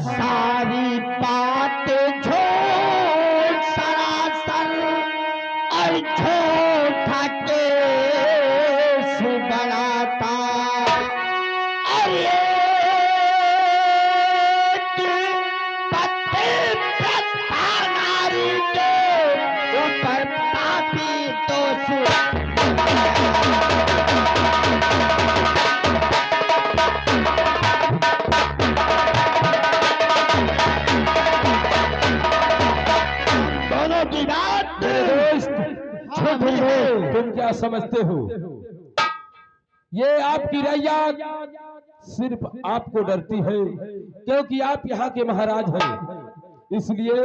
सारी बातें झूठ सरासर और झूठा केस बनाता। अरे पति प्रथा नारी के ऊपर पापी दोष। दोनों की बात छोटी है, तुम क्या समझते हो? ये आपकी रैया सिर्फ आपको डरती है क्योंकि आप यहाँ के महाराज हैं, इसलिए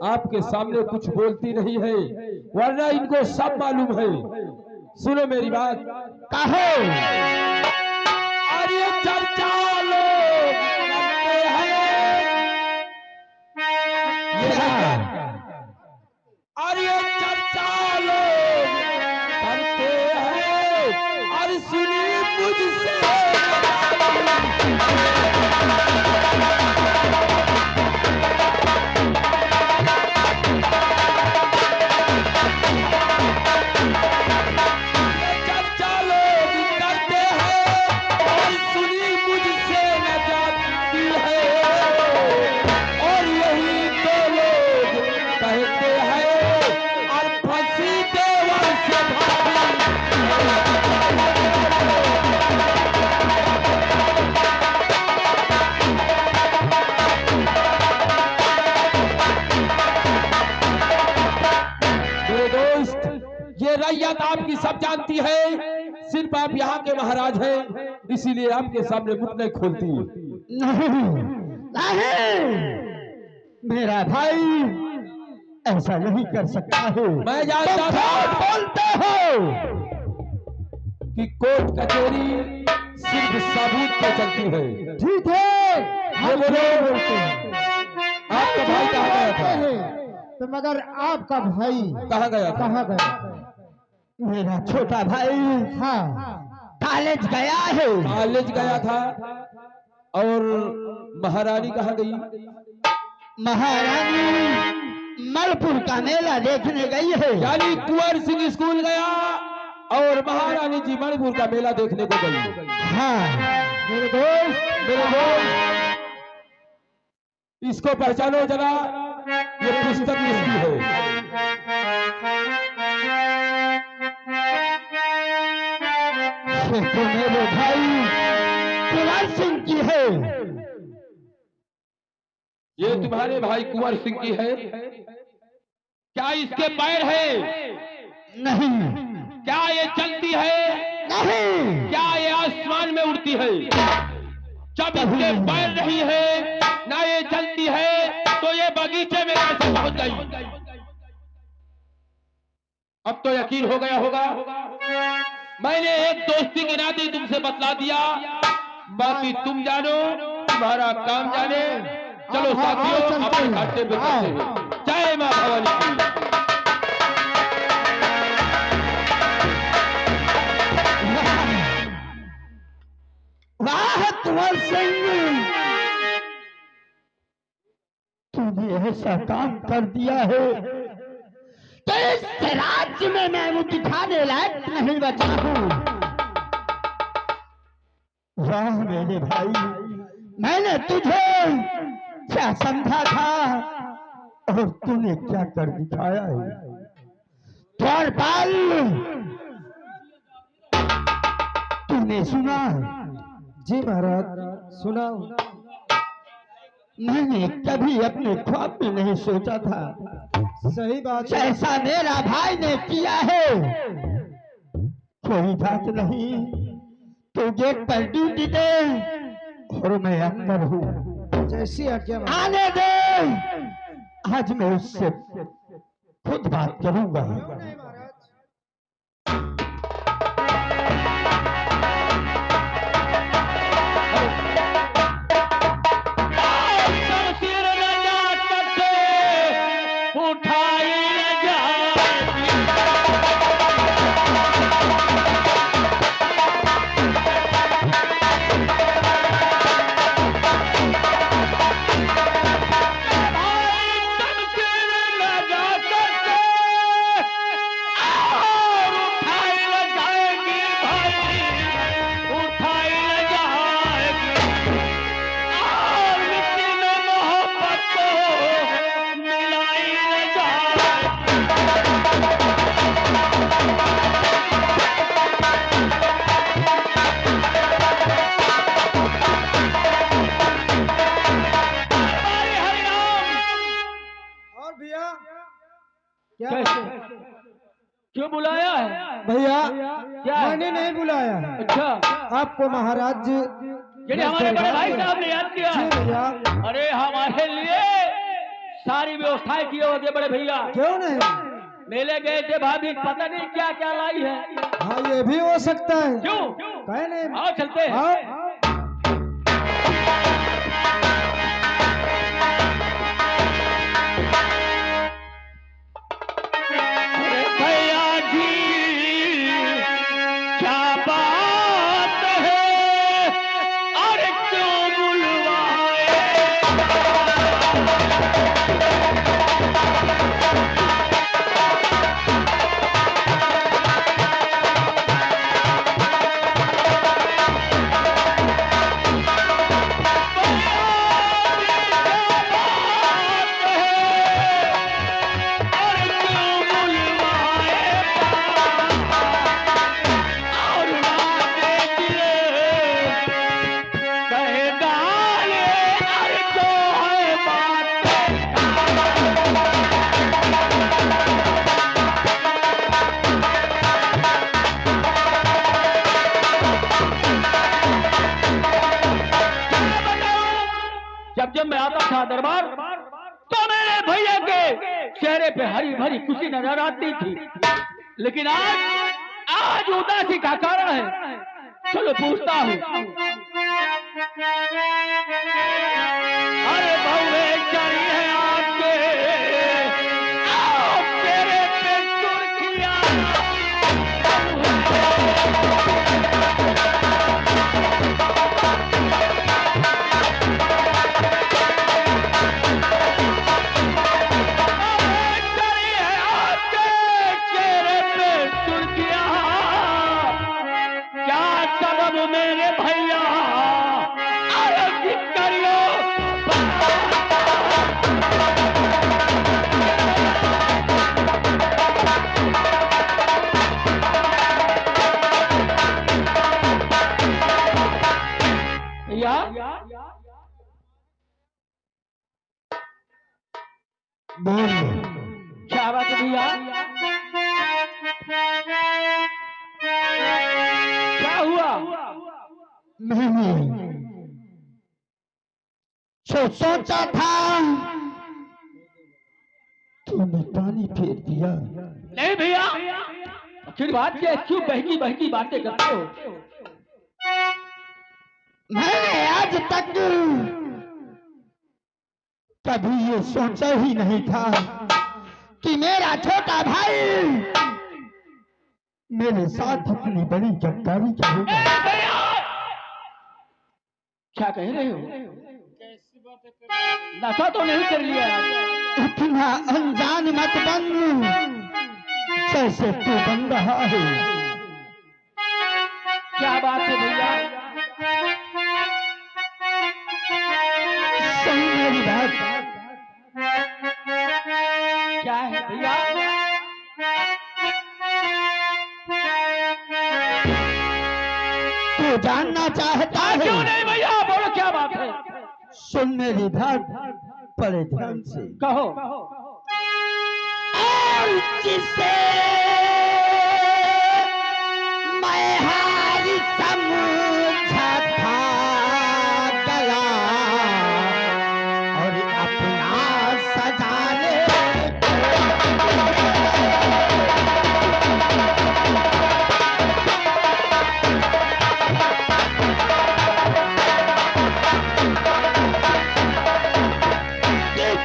आपके सामने कुछ बोलती नहीं है, वरना इनको सब मालूम है। सुनो मेरी बात। कहो। और ये चर्चा लोग करते हैं, और ये चर्चा लोग करते हैं, और सुनी मुझसे रैयत आपकी सब जानती है, सिर्फ आप यहाँ के महाराज हैं, इसीलिए आपके सामने मुख नहीं खोलती। नहीं, मेरा भाई ऐसा नहीं कर सकता है। मैं जानता था बोलते हो कि कोर्ट कचहरी सिर्फ सबूत पे चलती है। ठीक है, हम बोलते हैं। आपका भाई कहाँ गया था? तो मगर आपका भाई कहाँ गया था? कहाँ गया? मेरा छोटा भाई हाँ कॉलेज गया है। कॉलेज गया था। और महारानी कहाँ गई? महारानी मलपुर का मेला देखने गई है। यानी कुंवर सिंह स्कूल गया और महारानी जी मणिपुर का मेला देखने को गई। हाँ मेरे दोस्त इसको पहचानो जरा, ये पुस्तक किसकी है? तो मेरे भाई कुंवर सिंह की है। ये तुम्हारे भाई कुंवर सिंह की है? क्या इसके पैर है? नहीं। क्या ये चलती है? नहीं। क्या ये आसमान में उड़ती है? जब इसके पैर नहीं है, ना ये चलती है, तो ये बगीचे में कैसे पहुंच गई? अब तो यकीन हो गया होगा। मैंने एक दोस्ती के नाते तुमसे बतला दिया, बाकी तुम जानो, तुम्हारा काम जाने। चलो साथियों, अपने घाटे पे चलते हैं। जय मां भवानी की। वाह कुंवर सिंह, तूने ऐसा काम कर दिया है तो इस राज्य में मैं वो दिखाने लायक नहीं बचा हूं। वाह मेरे भाई, मैंने तुझे क्या समझा था और तूने क्या कर दिखाया है। द्वारपाल, तूने सुना? जी महाराज, सुना। मैंने कभी अपने ख्वाब में नहीं सोचा था। सही बात, जैसा मेरा भाई ने किया है। कोई बात नहीं, तू गेट पर ड्यूटी दे और मैं अंदर हूँ। जैसी आज्ञा आने दे। आज मैं उससे खुद बात करूंगा। क्यों बुलाया है भैया क्या? मैंने नहीं बुलाया। अच्छा, आपको महाराज जी यदि हमारे बड़े भाई साहब ने याद किया जी भैया। अरे हमारे लिए सारी व्यवस्थाएं किए होते बड़े भैया। क्यों नहीं? मेले गए थे भाभी, पता नहीं क्या क्या लाई है। हाँ ये भी हो सकता है। क्यों? कहे नहीं। आओ चलते हैं। हाँ। अरे भैया जी क्या बात है, अरे क्यों बुलवाए? जब जब मैं आता था दरबार तो मेरे भैया के चेहरे पे हरी भरी खुशी नजर आती थी, लेकिन आज उदासी का कारण है। चलो पूछता हूँ। अरे बहुए चढ़ी है आपके, आओ तेरे पे सुर्खियां। मेरे भैया अरे करियो भैया। बोल। क्या बात है भैया? क्या हुआ? मैंने सोचा था तूने पानी फेर दिया। नहीं भैया, आखिर बात क्या है? क्यों बहकी बहकी बातें करते हो? मैंने आज तक कभी ये सोचा ही नहीं था कि मेरा छोटा भाई मेरे साथ इतनी बड़ी गद्दारी करेगा। क्या कह रहे हो? नशा तो नहीं कर लिया? इतना अनजान मत बन जैसे तू बन रहा है। क्या बात है भैया? सुन मेरी बात। क्या है भैया? तू जानना चाहता है? क्यों नहीं भैया, बोलो क्या बात है? सुन मेरी बात बड़े ध्यान से। कहो। और जिसे मैं हारी समझा था गला और अपना सजाने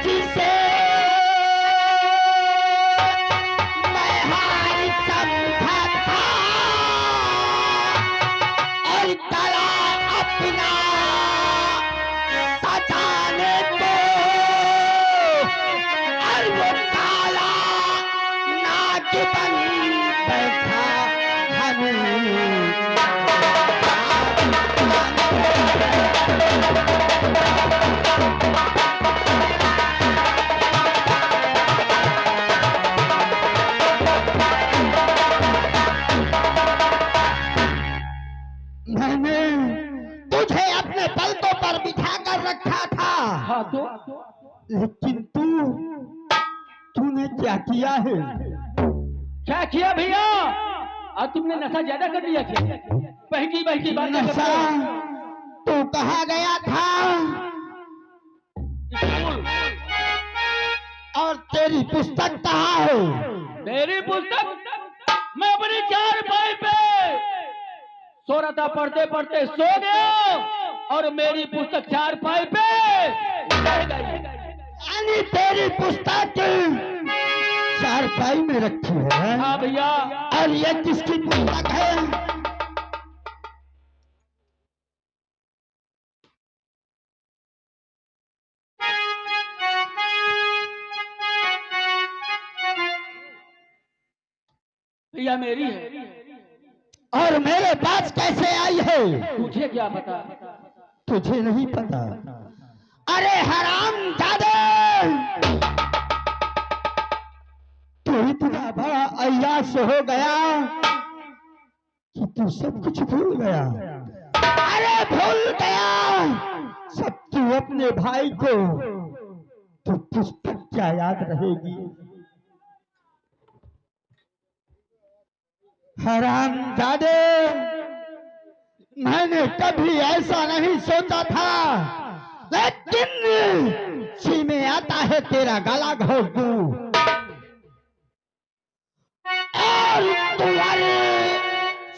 जिसे मैं हारी समझा था और गला अपना सजाने को और वो काला नाच बन बैठा मैंने तुझे अपने पलकों पर बिठा कर रखा था। हाँ तो लेकिन तूने क्या किया है? क्या किया भैया? और तुमने नशा ज्यादा कर दिया क्या? बहकी बहकी बातें नशा? करते हो। तू कहाँ गया था? स्कूल। और तेरी पुस्तक कहाँ है? मेरी पुस्तक मैं अपनी चारपाई पे सो रहा था, पढ़ते पढ़ते सो गया और मेरी पुस्तक चारपाई पे रह गई। यानी तेरी पुस्तक चारपाई में रखी है? हाँ भैया। और ये किसकी पुस्तक है? भैया मेरी है। और मेरे पास कैसे आई है? तुझे क्या पता? तुझे नहीं पता? अरे हराम जादे, तू इतना बड़ा अय्याश हो गया कि तू सब कुछ भूल गया। अरे भूल गया सब, तू अपने भाई को तो पुस्तक क्या याद रहेगी? हराम जादे, मैंने कभी ऐसा नहीं सोचा था, लेकिन जी में आता है तेरा गला घोट दूं और तुम्हारे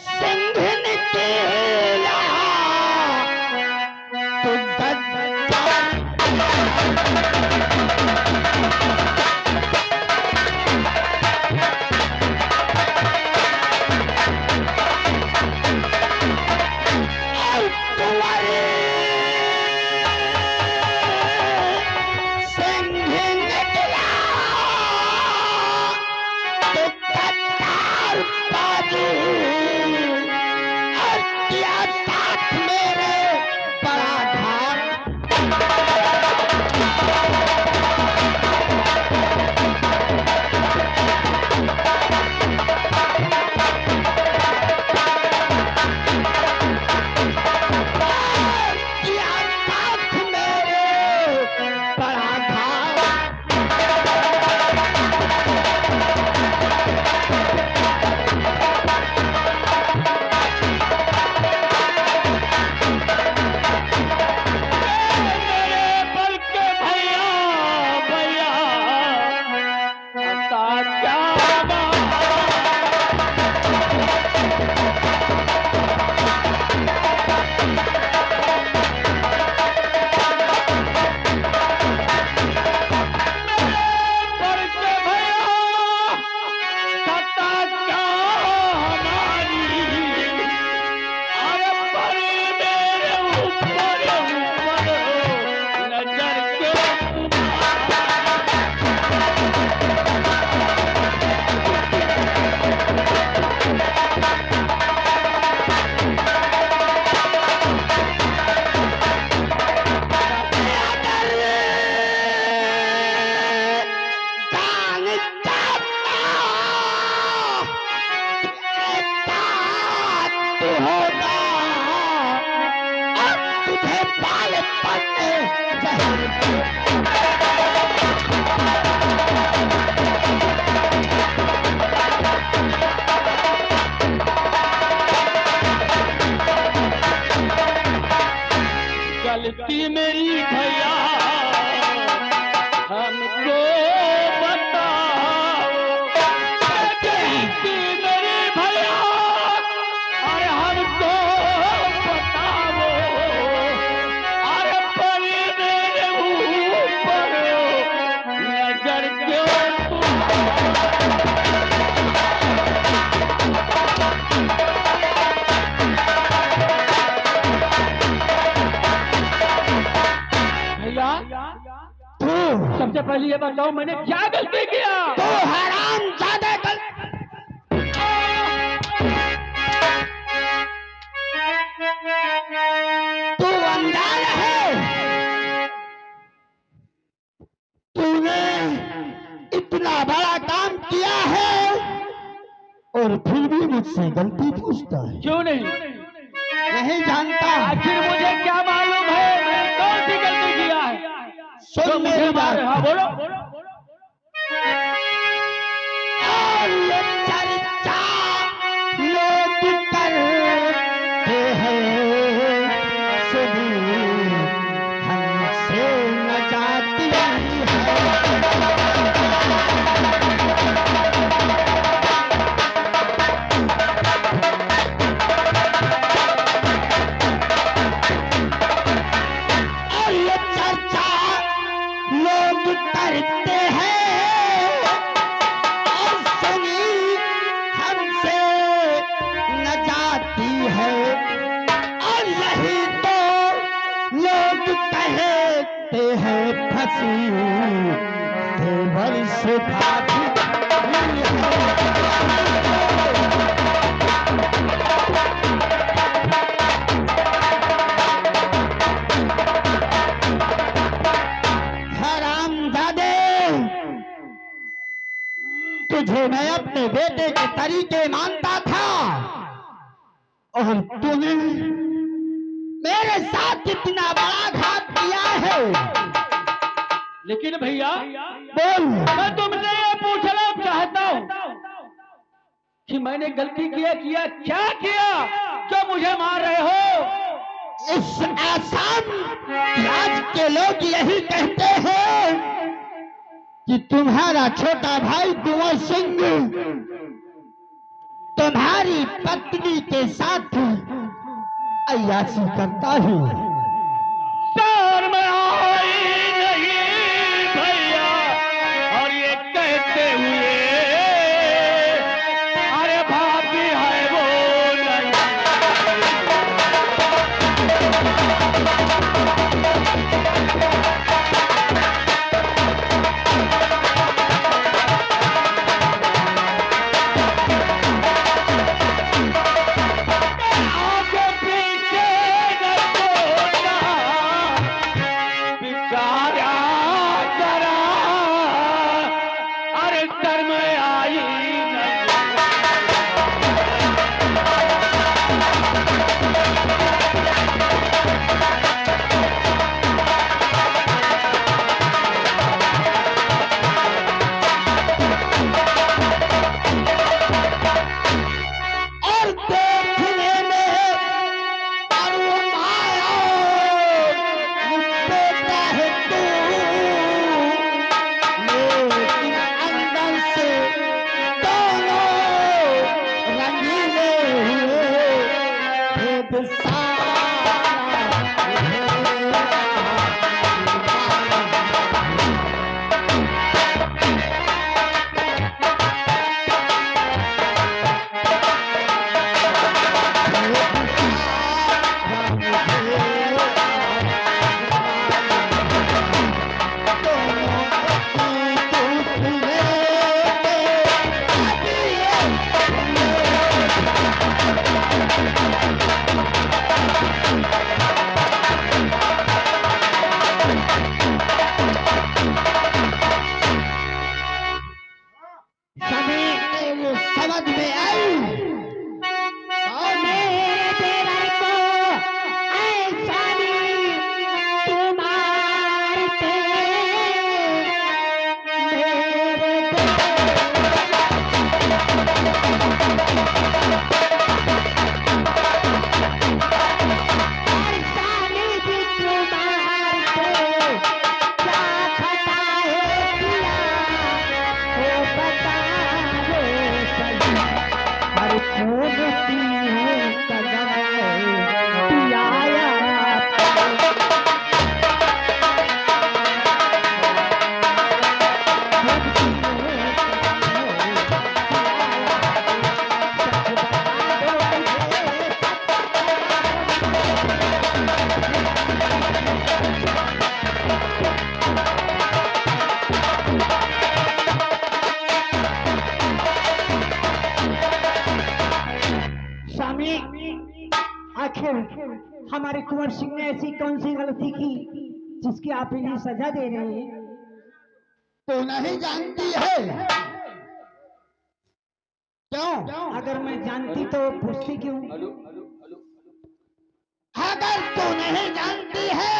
सिंघन के गलती मेरी भैया हमको बताओ, गलती मेरी भैया अरे हमको बताओ, अरे परी मेरे ऊपर नजर क्यों? सबसे पहले ये बताओ मैंने क्या गलती किया? तो हराम ज्यादा तू अनजान है, तूने इतना बड़ा काम किया है और फिर भी मुझसे गलती पूछता है। क्यों नहीं? नहीं जानता। आखिर मुझे क्या मालूम है मैंने कौन सी गलती किया है? सुन मेरी बात। हाँ बोलो। से भाग हरामजादे, तुझे मैं अपने बेटे के तरीके मानता था और तूने मेरे साथ कितना बड़ा घात किया है। लेकिन भैया बोल। मैं तुमसे ये पूछना चाहता हूँ कि मैंने गलती किया क्या किया जो मुझे मार रहे हो? इस आसाम राज के लोग यही कहते हैं कि तुम्हारा छोटा भाई कुंवर सिंह तुम्हारी पत्नी के साथ अय्याशी करता है। शर्म आई नहीं भैया, और ये कहते हुए अरे भाभी है वो नहीं। आगे पीछे न छोड़ना, बिचारा जरा, अरे शर्म आई नहीं। और देखने में अरुमाया बेटा है तू, लेकिन अंदर से दोनों रंगीले हुए भेद सारा समझ में आई। और मेरे तेरा को ऐसा भी तुम मारते आखिर हमारे कुंवर सिंह ने ऐसी कौन सी गलती की जिसकी आप इन्हें सजा दे रहे हैं? तो नहीं जानती है क्यों? अगर मैं जानती तो पूछती क्यों? अगर तू नहीं जानती है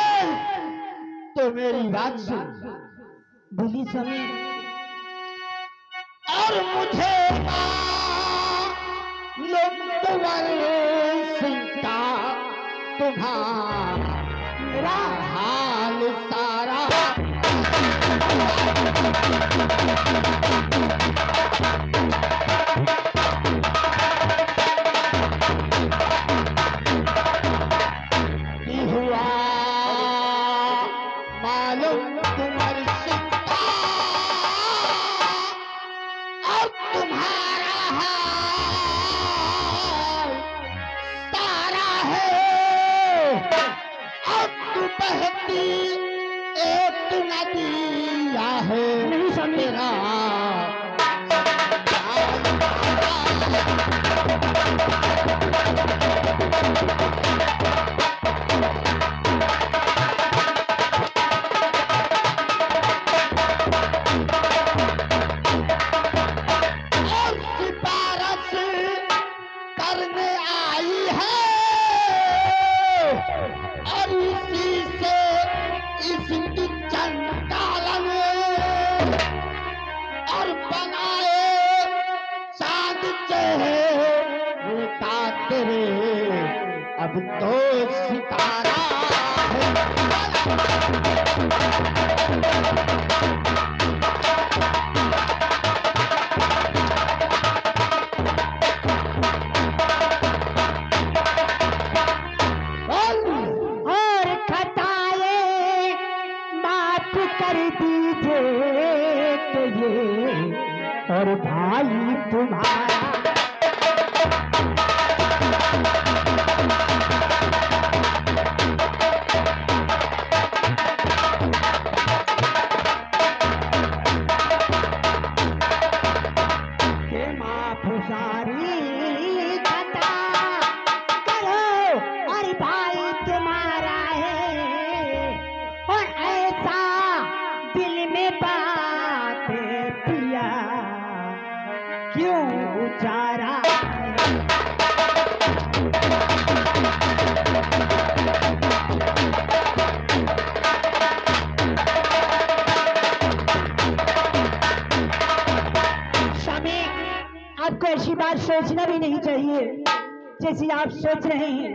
तो मेरी बात सुन। बोली स्वामी। और मुझे कुंवर सिंह का तुम्हारा हाल सारा हुआ मालूम कुंवर सिंह का और तुम्हारा बहती एक नदिया है मेरा करने आई है और इसी से इसकी चंडालन और बनाए चांद चेहरे का तेरे अब तो सितारा और खताए माफ कर दीजिए तो ये और भाई तुम्हारा के माफ सारी खता करो और भाई तुम्हारा है और ऐसा दिल में बात पिया क्यों उचारा स्वामी आपको ऐसी बात सोचना भी नहीं चाहिए जैसी आप सोच रहे हैं।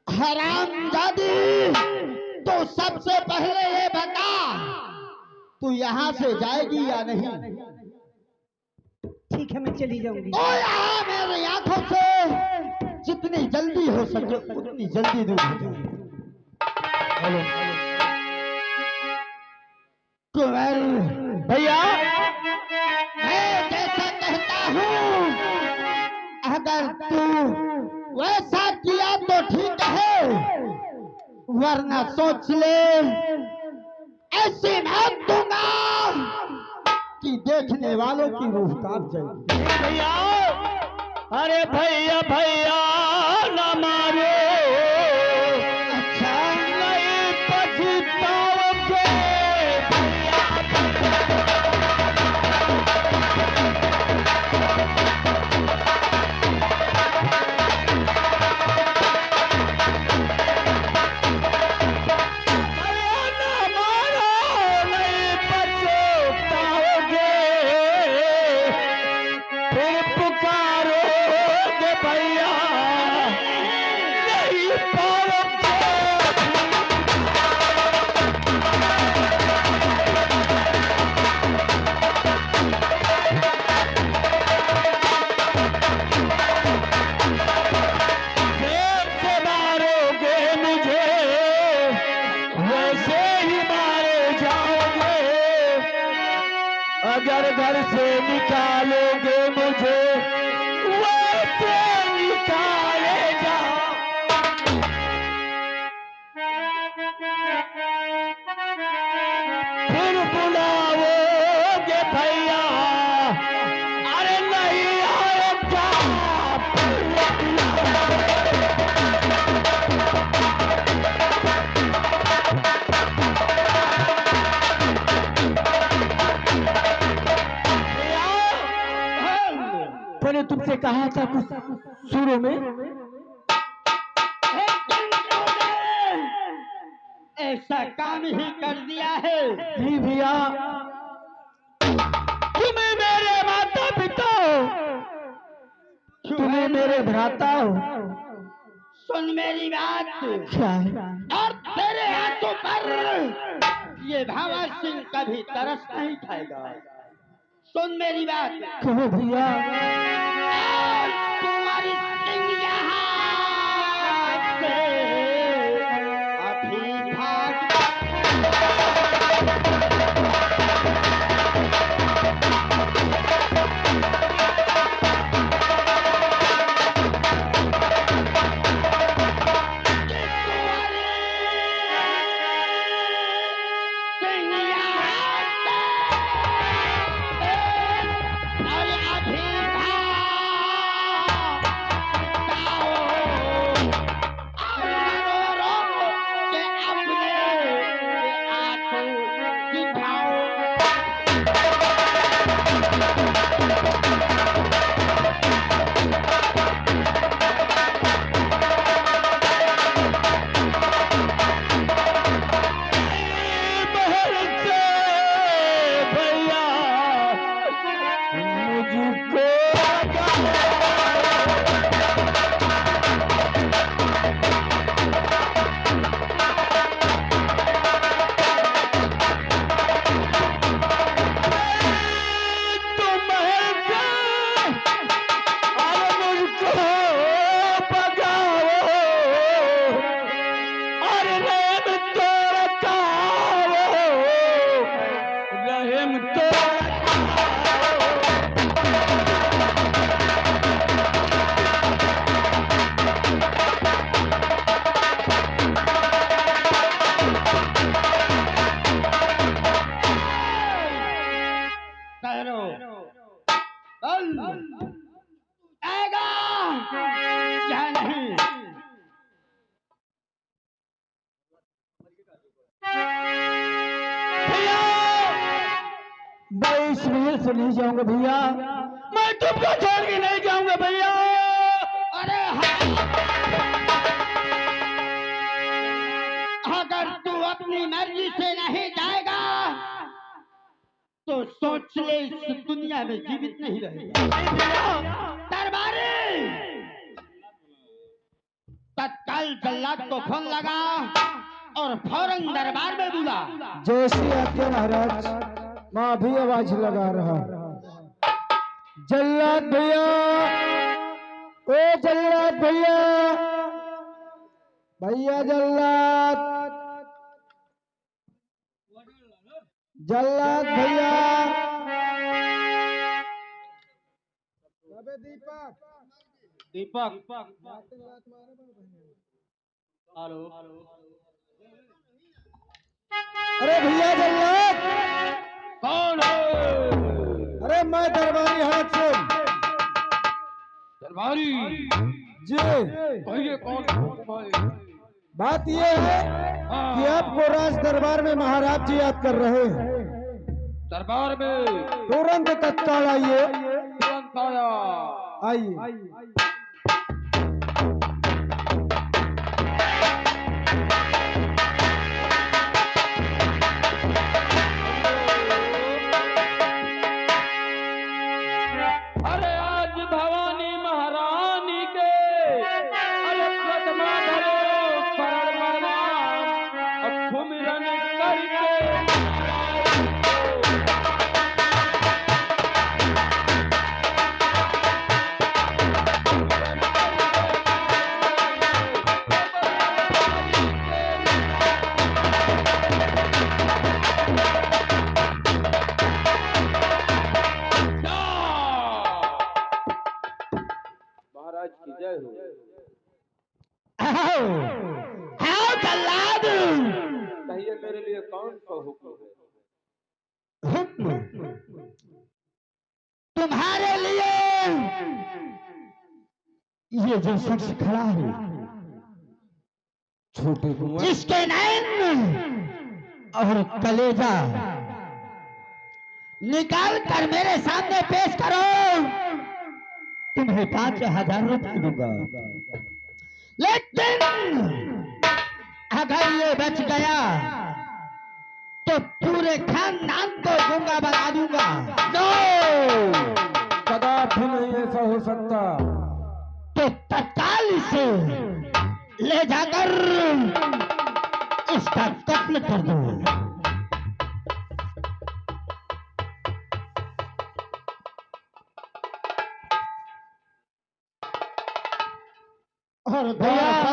हरामजादी, तो सबसे पहले ये बता तू यहाँ से जाएगी या नहीं? ठीक है मैं चली जाऊंगी। तो यहाँ मेरी आंखों से जितनी जल्दी हो सके उतनी जल्दी दूर हो जाए। हेलो कुंवर भैया मैं जैसा कहता हूँ अगर तू वैसा किया तो ठीक है, वरना सोच ले ऐसी मौत दूंगा कि देखने वालों की रूह कांप जाएगी। भैया, अरे भैया भैया न मारो, अच्छा नहीं पछताओगे अगर घर से निकालोगे मुझे वैसे निकाले जाओ। फिर बुलाओगे भैया, अरे नहीं आएगा। मैंने तुमसे कहा था कुछ सुरों में ऐसा काम ही कर दिया है। जी भैया तुम्हें मेरे माता पिता हो, तुम्हें मेरे भ्राता हो। सुन मेरी बात क्या है? और तेरे हाथों पर ये भावर सिंह कभी तरस नहीं खाएगा। सुन मेरी बात, कहो भैया। और तुम्हारी सिंह यहाँ से अभी भाग सिंह यहाँ से और अभी भाग आएगा या नहीं? भैया मैं इस महल से नहीं जाऊंगा भैया। मैं तुमको छोड़ के नहीं जाऊंगा भैया। अरे अगर तू अपनी मर्जी से नहीं जाएगा तो सोच ले इस दुनिया में जीवित नहीं रहेगा। दरबारी तत्काल जल्लाद को फोन लगा और फौरन दरबार में बुला। जैसी आज्ञा महाराज। मैं अभी आवाज लगा रहा। जल्लाद भैया, ओ जल्लाद भैया, भैया जल्लाद, जल्लाद भैया। दीपक हेलो। अरे भैया जल्लाद। कौन है? अरे मैं दरबारी हाथ से। दरबारी जी कहिए कौन है? बात ये है कि आपको राज दरबार में महाराज जी याद कर रहे हैं। दरबार में तुरंत तत्काल आइए। तुरंत आया। आइए। अरे आज भवानी महारानी के प्रतिमा धरो शरण परवान सुमिरन करके महाराज की जय हो। आओ जल्लाद। कहिए मेरे लिए कौन सा हुक्म है? हुक्म तुम्हारे लिए ये जो शख्स खड़ा है, छोटे कुंवर, जिसके नैन और कलेजा निकाल कर मेरे सामने पेश करो, तुम्हें 5,000 रुपये दूंगा। लेकिन अगर ये बच गया तो पूरे खानदान को गूंगा बना दूंगा। नो, कदापि नहीं ऐसा हो सकता। तो तत्काल इसे ले जाकर इसका कत्ल कर दो। और भैया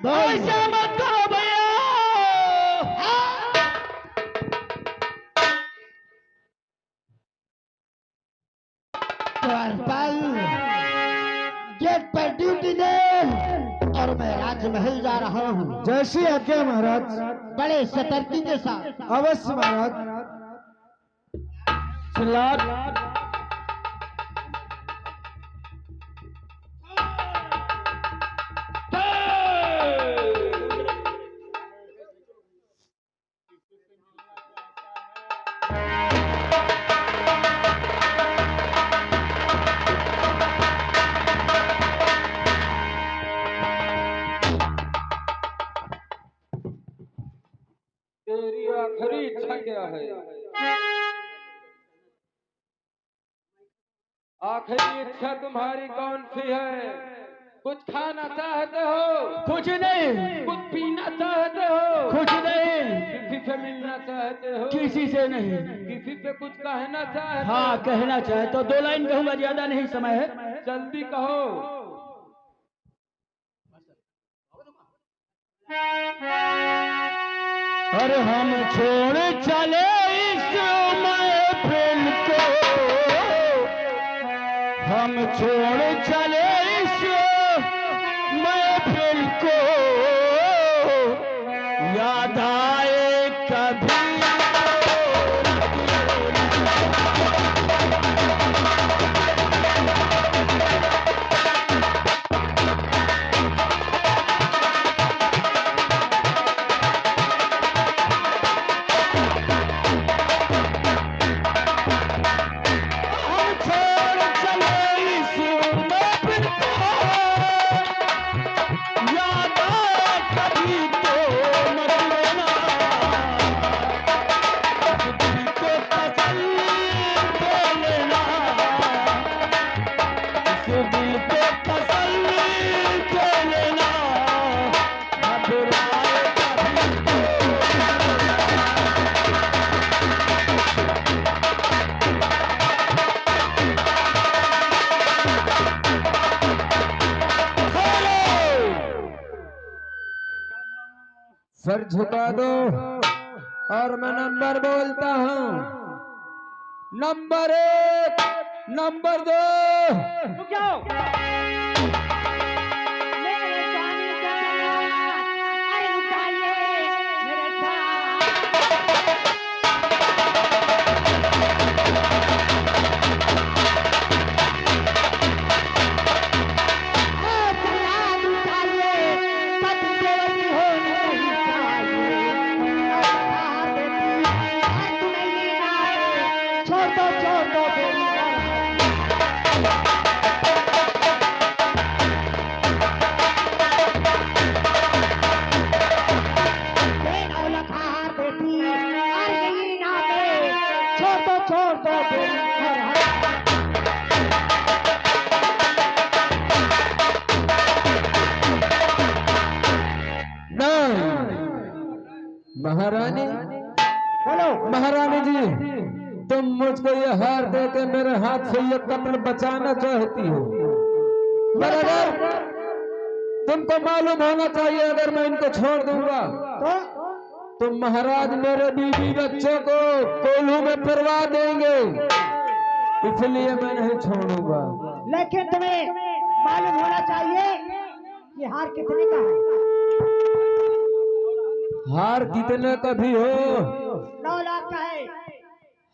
ऐसा मत करो भैया। द्वारपाल गेट पर ड्यूटी दे और मैं राजमहल जा रहा हूँ। जैसी आज्ञा महाराज। बड़े सतर्की के साथ। अवश्य महाराज। जल्लाद तेरी आखिरी इच्छा क्या है? आखिरी इच्छा तुम्हारी कौन सी है? कुछ खाना चाहते हो? कुछ नहीं। कुछ पीना चाहते हो? कुछ नहीं। किसी से मिलना चाहते हो? किसी से नहीं। किसी से कुछ कहना चाहते हो? हाँ कहना चाहे तो 2 लाइन कहूंगा, ज्यादा नहीं समय है। जल्दी कहो। अरे हम छोड़ चले इस महफिल को, हम छोड़ चले इस महफिल को, याद आए कभी सर झुका दो और मैं नंबर बोलता हूँ। Number 1, number 2। रुक जाओ। मेरे स्वामी का अरे रुकाइए मेरे छोड़ दो महारानी, बोलो महारानी जी, तुम मुझको ये हार दे के मेरे हाथ से ये कत्ल बचाना चाहती हो, पर अगर तुमको मालूम होना चाहिए अगर मैं इनको छोड़ दूंगा तो महाराज मेरे बीवी बच्चों को कोल्हू में फिरवा देंगे, इसलिए मैं नहीं छोड़ूंगा। लेकिन तुम्हें मालूम होना चाहिए कि हार कितने का है। हार कितने का भी हो 9 लाख का है।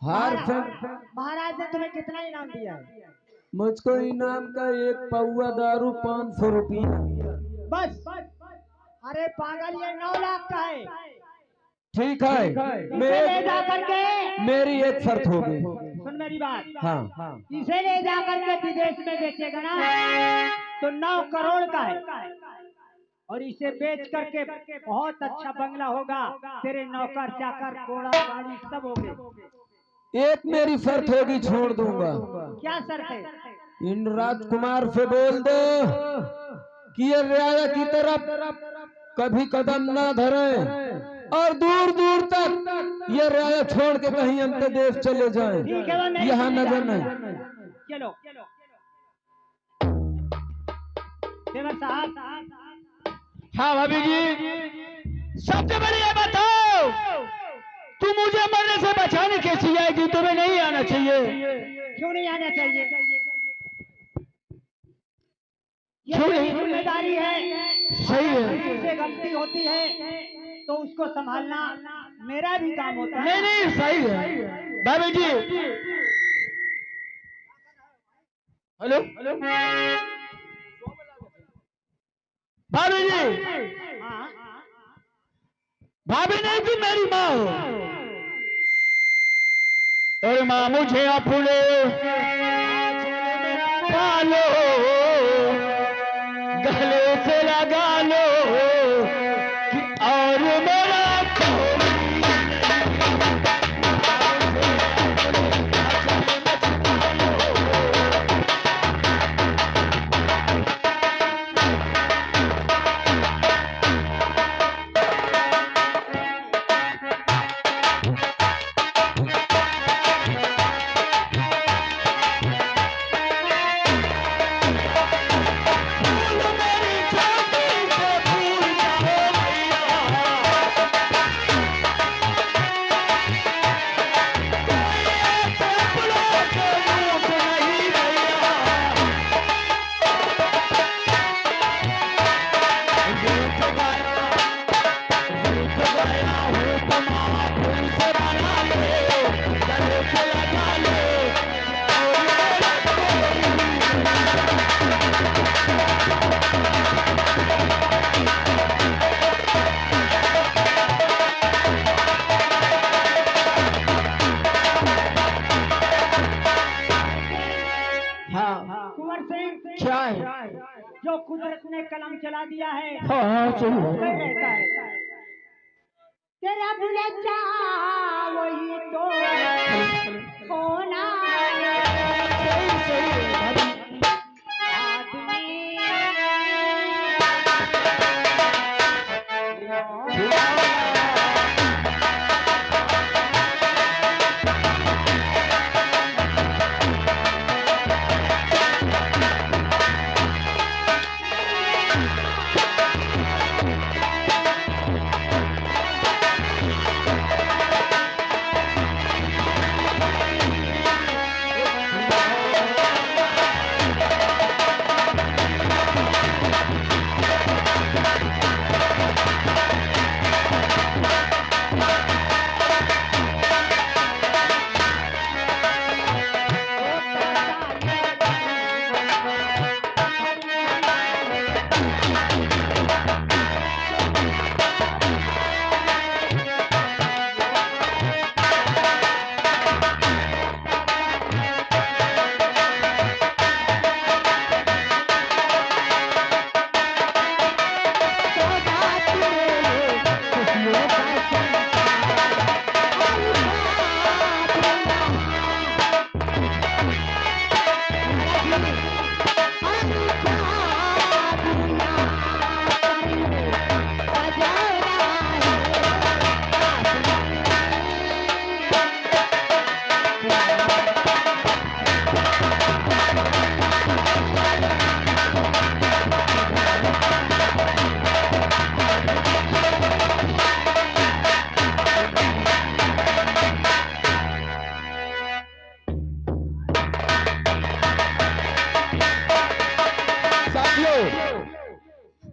हार से महाराज ने तुम्हें कितना इनाम दिया है? मुझको इनाम का 1 पौवा दारू 500 रुपया। बस अरे पागल, ये 9 लाख का है। ठीक है, इसे ले जा करके मेरी एक शर्त होगी। सुन मेरी बात। हाँ, इसे ले जा करके विदेश में बेचेगा ना तो 9 करोड़ का है, और इसे बेच करके बहुत अच्छा बंगला होगा, तेरे नौकर चाकर घोड़ा गाड़ी सब होंगे। एक मेरी शर्त होगी, छोड़ दूंगा। क्या शर्त है? इन राजकुमार से बोल दो कि ये रियाया की तरफ कभी कदम ना धरे और दूर दूर तक ये रियाया छोड़ के कहीं अंत देश चले जाएं, यहाँ नजर नहीं। चलो देवर साहब। हाँ भाभी जी, सबसे पहले ये बताओ, तू मुझे मरने से बचाने कैसी आएगी? तुम्हें नहीं आना चाहिए। क्यों नहीं आना चाहिए? ये क्यों मेरी नहीं? जिम्मेदारी है। सही है। किसी से गलती होती है तो उसको संभालना मेरा भी काम होता है। नहीं नहीं, सही है भाभी जी। हेलो भाभी जी, हाँ, भाभी नहीं तुम मेरी माँ हो। और माँ मुझे अपने पालो, गले से लगा लो कि और मेरा कुंवर सिंह, क्या है? जो कुदरत ने कलम चला दिया है हाँ सही वो है। कहीं रहता है। तेरा बुलेटा वही तो होना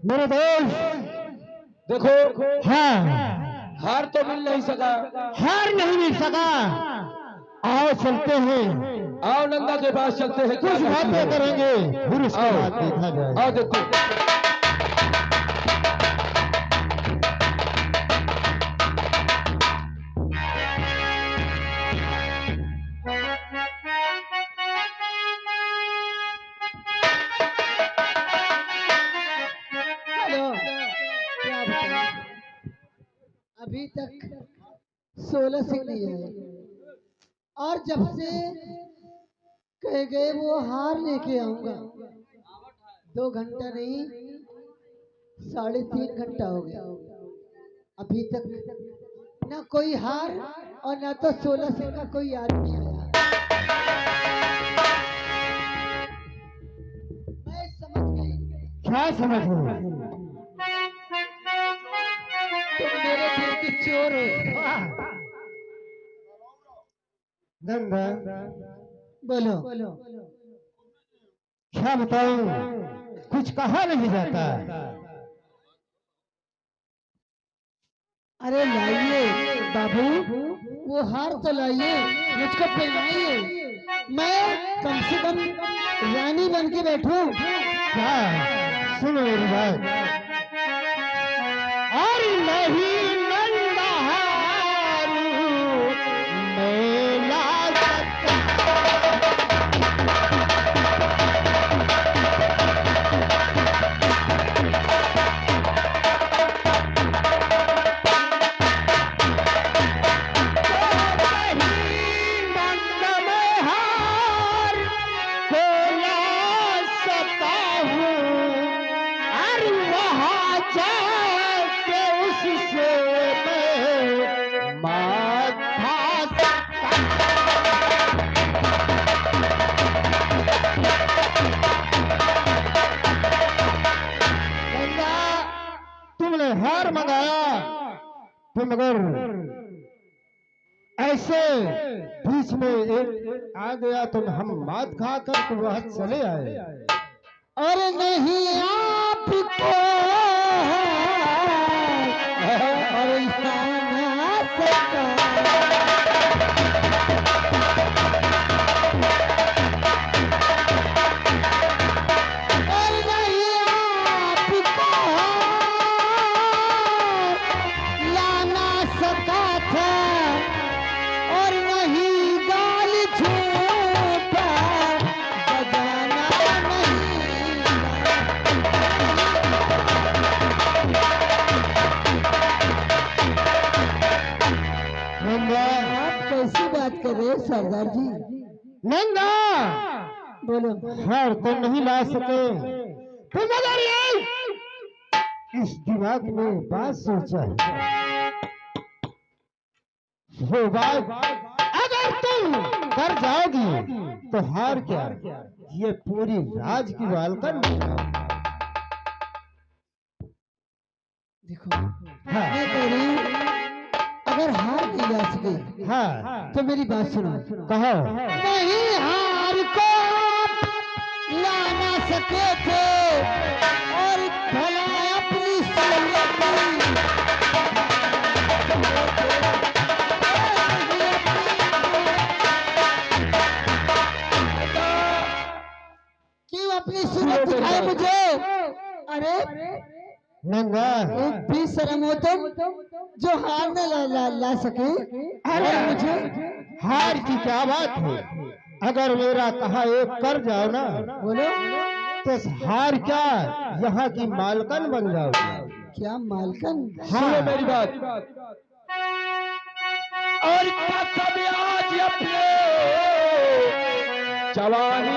मेरे दोस्त देखो हाँ हार तो मिल नहीं सका। हार नहीं मिल सका। आओ चलते हैं, आओ नंदा के पास चलते हैं, कुछ बातें करेंगे, फिर उसके आओ। बाद देखा जाए। आओ देखो। हेलो, क्या बताऊं? अभी तक 16 से नहीं आए और जब से कह गए वो हार लेके आऊंगा, 2 घंटा नहीं 3.5 घंटा हो गया, अभी तक ना कोई हार और ना तो 16 से का कोई याद नहीं आया। मैं समझ गई क्या समझ गए? तुम मेरे दिल की चोर हो। नंदा बोलो। क्या बताऊं, कुछ कहा नहीं जाता। अरे लाइए बाबू, वो हार तो लाइए, मुझको पहनाइए, मैं कम से कम रानी बन के बैठूं। क्या सुनो मेरी बात। और नहीं नंदा हार मैं ला सकता। तुमने हार मंगाया तो मगर ऐसे बीच में एक आ गया तो हम मात खाकर तो वहां चले आए। अरे नहीं आपको और ना सकता। और नहीं आपको लाना सका था और नहीं गाल झूठा बजाना नहीं। नंदा आप कैसी बात कर रहे हो सरदार जी? नंदा बोलो। हार तो नहीं ला सके तो मगर ये इस दिमाग में बात सोचा है। वो बात अगर तुम कर जाओगी तो हार क्या, ये पूरी राज की बालकन। देखो हाँ मैं कह रही हूँ, अगर हार नहीं जा सके हाँ तो मेरी बात सुनो। कहो। नहीं हार को लाना सके थे और भला अपनी क्यों अपनी सूरत दिखाई मुझे? अरे नंगा एक भी शर्म हो तुम जो हार न ला सके। अरे मुझे हार की क्या बात है, अगर मेरा कहा एक कर जाओ ना बोलो। तो हार क्या यहाँ की मालकन बन जाओगी। क्या मालकन? सुनो मेरी बात। और कसम आज अपने जवानी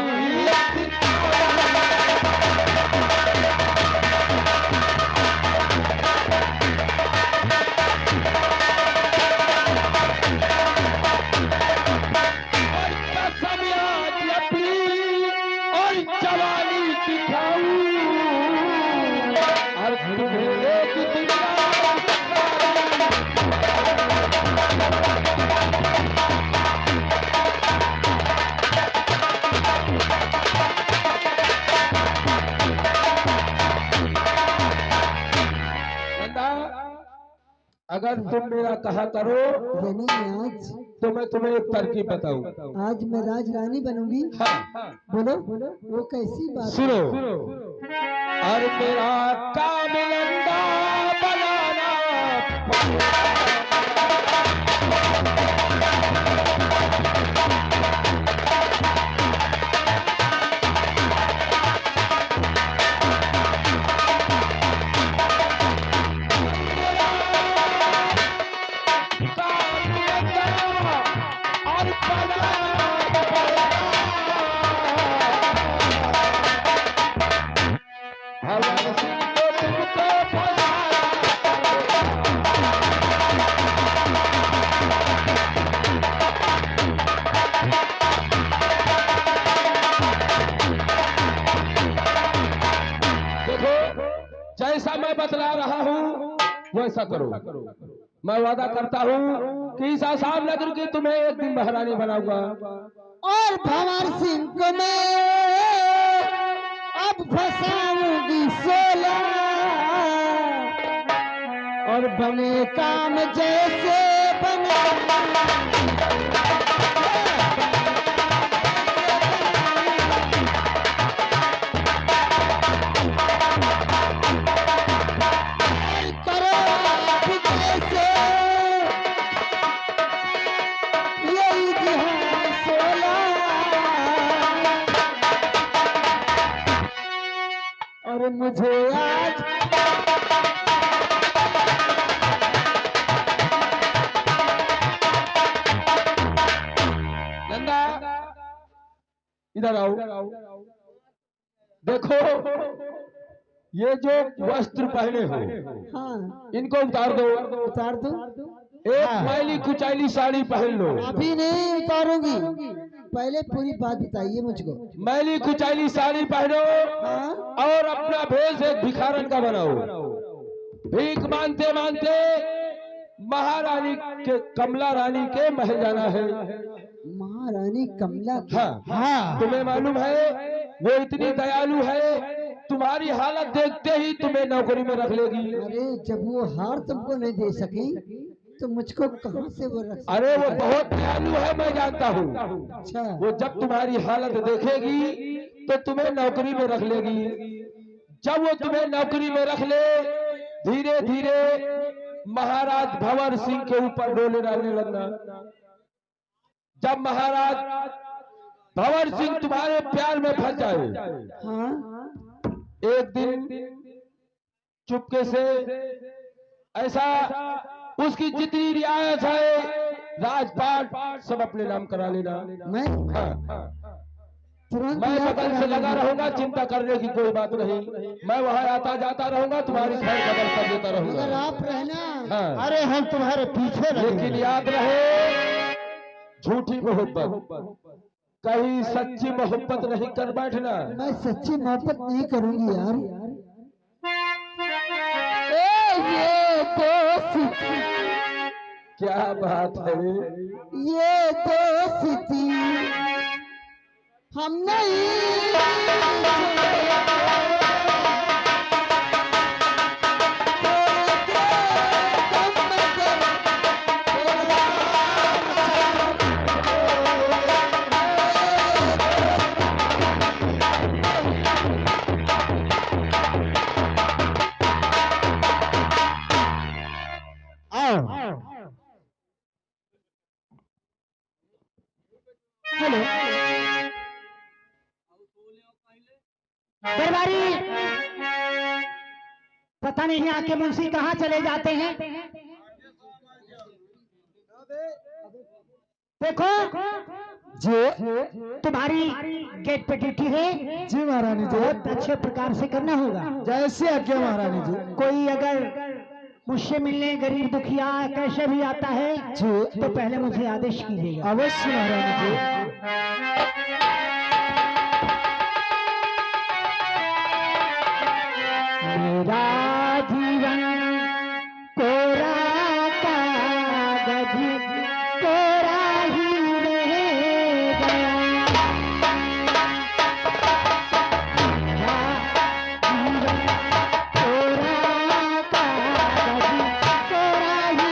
अगर तुम मेरा कहा करो यानी आज तो मैं तुम्हें एक तरकीब बताऊं। आज मैं राजरानी बनूंगी। हाँ, बोलो वो कैसी बात है? सुनो। और मेरा काम लंदा बनाना जैसा मैं बतला रहा हूँ वैसा करो। मैं वादा करता हूँ कि इस आसाम नगर की तुम्हें एक दिन महारानी बनाऊंगा। और भंवर सिंह को मैं अब फंसाऊंगी 16 और बने काम जैसे बने। करो आप जैसे यही ध्यान 16 और मुझे आज नंदा इधर आओ। देखो ये जो वस्त्र पहने हो हाँ इनको उतार दो। उतार दो। एक मैली कुचैली साड़ी पहन लो। अभी नहीं उतारूंगी, पहले पूरी बात बताइए मुझको। मैली कुचैली साड़ी पहनो हाँ और अपना भेष एक भिखारन का बनाओ। भीख मानते मानते महारानी के कमला रानी के महल जाना है। महारानी कमला की? हाँ, तुम्हें मालूम है वो इतनी दयालु है, तुम्हारी हालत देखते ही तुम्हें नौकरी में रख लेगी। अरे जब वो हार तुमको नहीं दे सकी तो मुझको कहाँ से वो रख सकती? अरे वो बहुत दयालु है, मैं जानता हूँ। अच्छा वो जब तुम्हारी हालत देखेगी तो तुम्हें नौकरी में रख लेगी। जब वो तुम्हें नौकरी में रख ले धीरे धीरे महाराज भंवर सिंह के ऊपर डोले डालने लगना। जब महाराज भंवर सिंह तुम्हारे प्यार में फंस जाए, हाँ एक दिन चुपके से ऐसा उसकी जितनी रियायत है राजपाट सब अपने नाम करा लेना। मैं हाँ, तुरंत मैं याद बगल से करा लगा लूंगा। रहूंगा, चिंता करने की कोई बात नहीं। मैं वहां आता जाता रहूंगा, तुम्हारी खैर बदल कर देता अगर रहूंगा। आप रहना हाँ। अरे हम तुम्हारे पीछे लेकिन रहेंगे। याद रहे झूठी मोहब्बत, कहीं सच्ची मोहब्बत नहीं कर बैठना। मैं सच्ची मोहब्बत नहीं करूंगी यार। ये दोस्ती, क्या बात है? ये दोस्ती हम नहीं हेलो दरबारी, पता नहीं यहाँ के मुंशी कहाँ चले जाते हैं। देखो जी तुम्हारी गेट पे ड्यूटी है, जी महारानी जी। बहुत अच्छे प्रकार से करना होगा। जैसे आज्ञा महारानी जी। कोई अगर मुझसे मिलने गरीब दुखिया कैसे भी आता है जी तो पहले मुझे आदेश कीजिएगा। अवश्य महारानी जी। मेरा जीवन कोरा कागज कोरा ही रह गया। मेरा जीवन कोरा कागज कोरा ही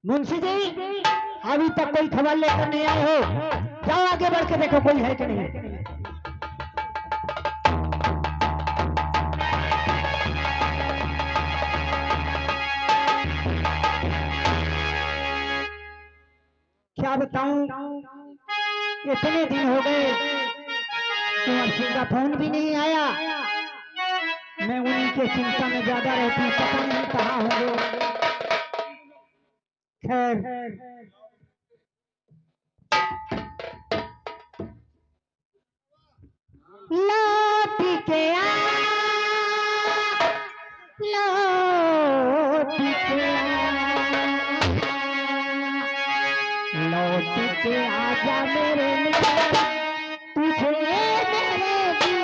मुंशी जी, अभी तक कोई खबर लेकर नहीं आए हो। जाओ आगे बढ़ के देखो कोई है कि नहीं। क्या बताऊं, इतने दिन हो गए कुंवर सिंह का फोन भी नहीं आया। मैं उन्हीं के चिंता में ज्यादा रहती हूं, पता नहीं कहाँ होंगे। खैर, लौट के आ, लौट के आ, लौट के आजा मेरे लिए, तुझे मेरे दिल की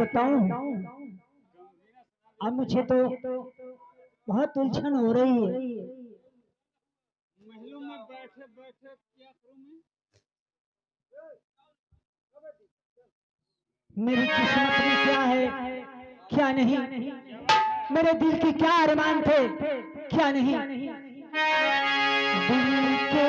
बताऊं, अब मुझे तो बहुत उलझन हो रही है। महलों में बैठे बैठे क्या करूं मैं? मेरी किस्मत में क्या है क्या नहीं, मेरे दिल की क्या अरमान थे क्या नहीं। दिल के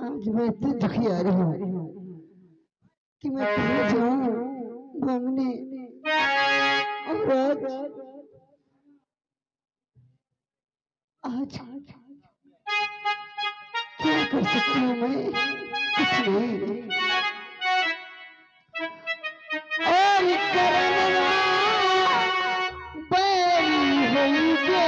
आज मैं इतनी दुखी आ रही हूँ कि मैं कहाँ जाऊँ मांगने। और आज क्या कर सकती हूँ मैं? कुछ नहीं। और करना बैरी हुई गे।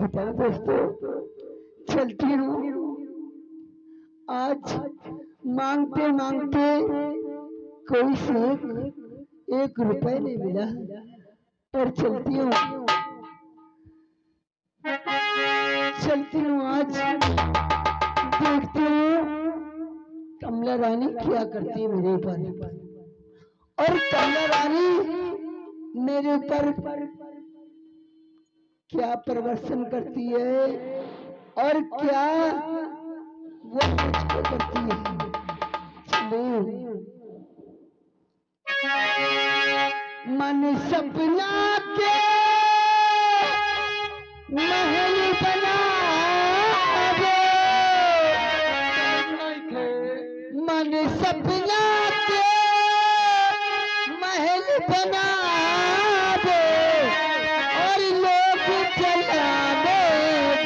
बताओ दोस्तों, चलती हूँ। आज मांगते मांगते कोई से एक रुपए नहीं मिला, पर चलती हूँ। चलती हूँ आज, देखती हूँ कमला रानी क्या करती है मेरे ऊपर, और कमला रानी मेरे ऊपर क्या प्रदर्शन करती है और क्या वो मुझको करती है। चलो मन सपना के महल बना दे, मन सपना के महल बना दे, और लोग चलाने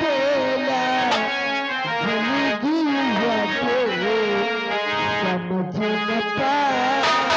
बोला जिंदगी के समझ न पावे।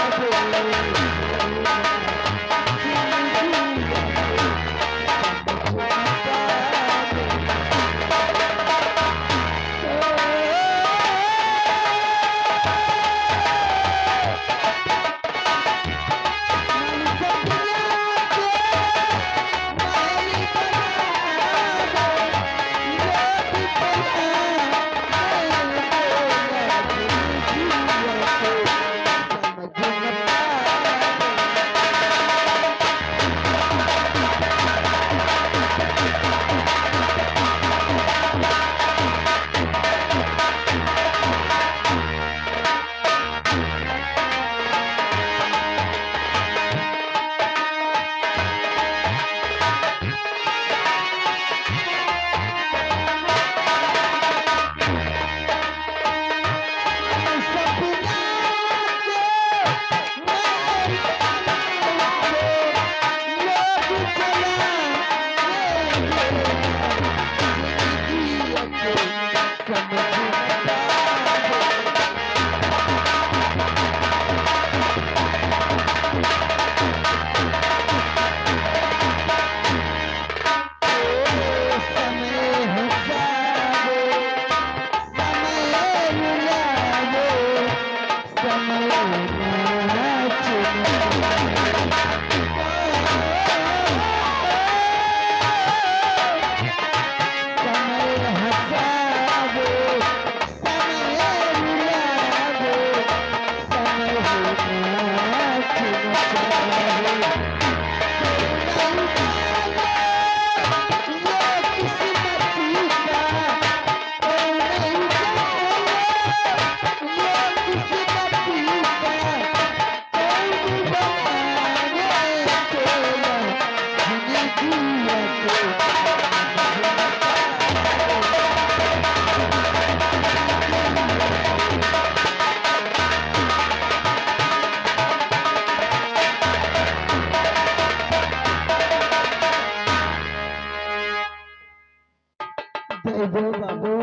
दो बाबू,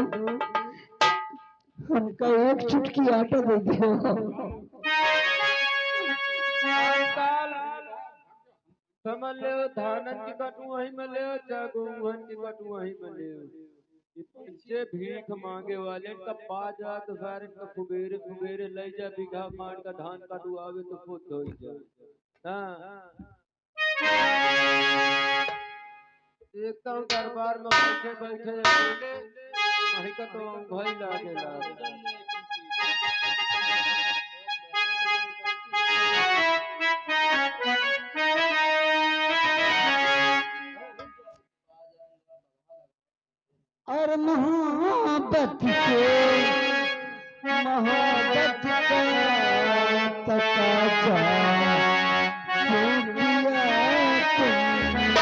हमका एक चुटकी आटा दे दो। समझ ले धानन की कटू वही में ले, चागुहन की कटू वही में ले। इनसे भीख मांगे वाले का बाजा तो सारे का कुबेरे कुबेरे ले जा, बीघा मार का धान कटू आवे तो खुद हो जा। हाँ देखता हूँ दरबार में बैठे बैठे वही का तो भाई लागे लागे। और मोहब्बत का तकाजा क्यों किया तुमने।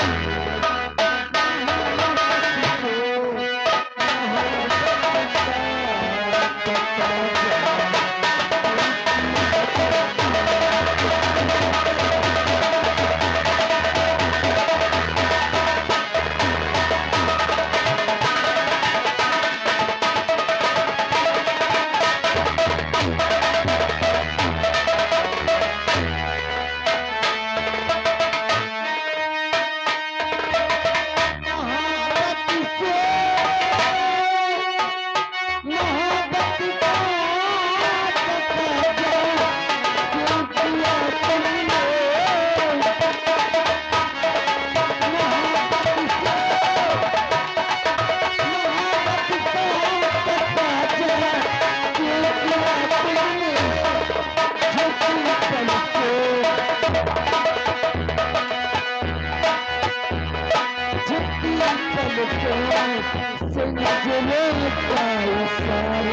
का इशारा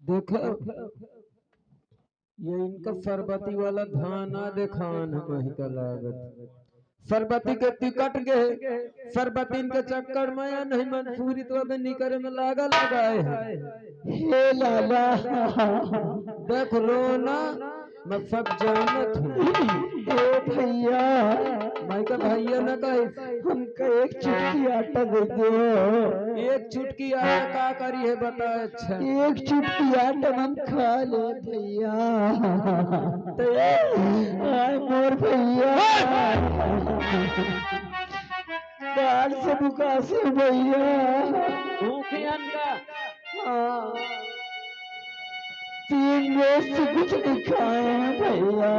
देखो ये इनका सरबती वाला धाना देखान है वही का लागत सरबती के टिकट गए सरबती के चक्कर में या नहीं मंसूरी तो अबे निकरे में लगाए है हे लाला देख लो ना मैं सब जानत हूँ ए भैया मैं का भैया न कहे हमका एक चुटकी आटा दे दो एक चुटकी आया का करी है बता अच्छा एक चुटकी आटा हम खा ले भैया तो आय मोर भैया बाहर से बुका से भैया भूखियन का हाँ, 3 रोज से कुछ नहीं खाए हैं भैया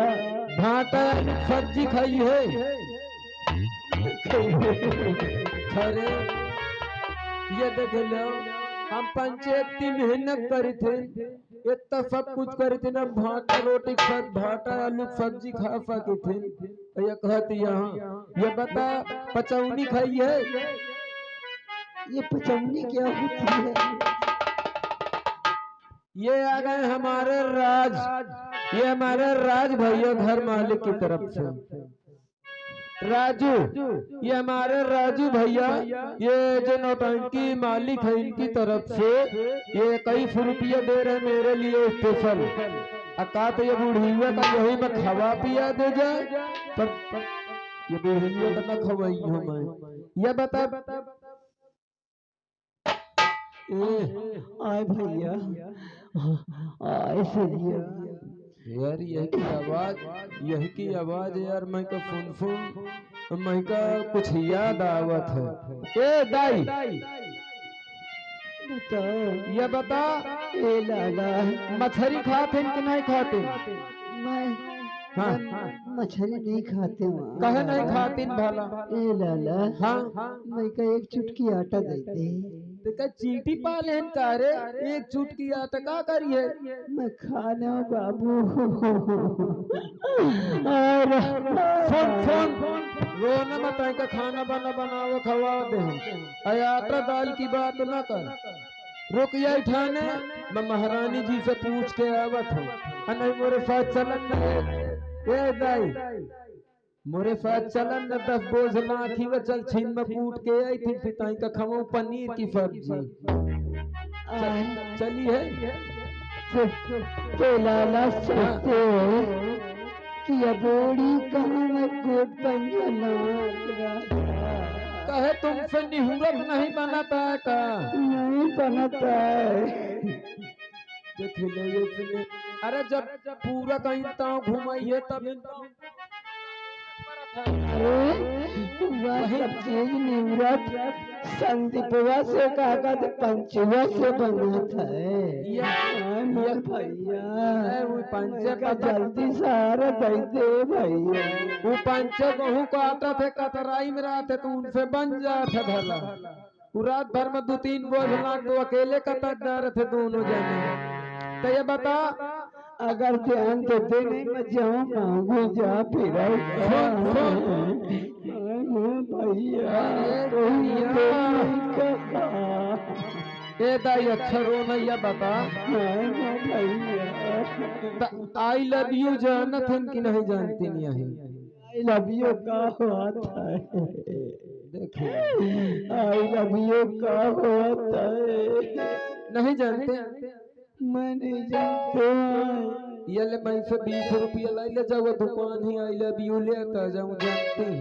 भाटा सब्जी खाई है खरे ये देख लो हम पंचायत की मेहनत करी थे इतना सब कुछ करी थी ना भाटा रोटी खात भाटा आलू सब्जी खा सकी थी ये कहती यहाँ ये बता पचौनी खाई है ये पचौनी क्या होती है ये आ गए हमारे राज ये हमारे राज भैया घर मालिक की तरफ से राजू ये हमारे राजू भैया ये जो नौटंकी मालिक है इनकी तरफ से ये कई रुपया दे रहे मेरे लिए स्पेशल अका तो ये बूढ़िया का यही मैं खवा पिया दे जाए पर ये बूढ़िया का न खवाई हूँ मैं ये बता आय भैया आय भैया यार यही की आवाज यार मैं का सुन मैं का कुछ याद आवत है ए दाई बताओ ये बता ए लाला मछली खाते कि नहीं खाते मैं हाँ मछली नहीं खाते वहाँ कहे नहीं खाते भला ए लाला हाँ मैं का एक चुटकी आटा दे दे तो क्या चींटी पालेन का रे एक चुटकी आटा का करिए मैं खाना बाबू फोन रोना मत का खाना बनाओ खवा दे आटा दाल की बात न कर रुक जाए ठाने मैं महारानी जी से पूछ के आवत हूँ नहीं मेरे साथ चलन ए दाई मोरे साथ चलन न 10 बोझ लाखी व चल छीन में कूट के आई थी पिताई का खमो पनीर की सब्जी चली है तो लाला सोचते कि अबोड़ी कहाँ में कोट पंजना कहे तुमसे निहुरत नहीं बनता है का नहीं बनता है देख ले ये सुने अरे जब पूरा कहीं ताव घुमाइए तब अरे वह सब चीज निवृत संदीपवा से काका तो पंचवा से बना था मोर भैया वो पंचे का जल्दी सारा दे दे भैया वो पंचे गहूँ को आता थे कतराई में रहते तो उनसे बन जाते भला वो रात भर में 2-3 बोझ लाख तो अकेले कतर जा रहे थे दोनों जने तो ये बता अगर ध्यान देते नहीं मैं जाऊँ मांगू जा फिर भैया ए दाई अच्छा रो नैया बता आई लव यू जानत हन कि नहीं जानती नहीं है आई लव यू का होता है देखो आई लव यू का होता है नहीं जानते मैं नहीं जानते ये ले मैं से 20 रुपया लाई ले जाओ दुकान ही आई लव यू ले आता जाऊं जानती है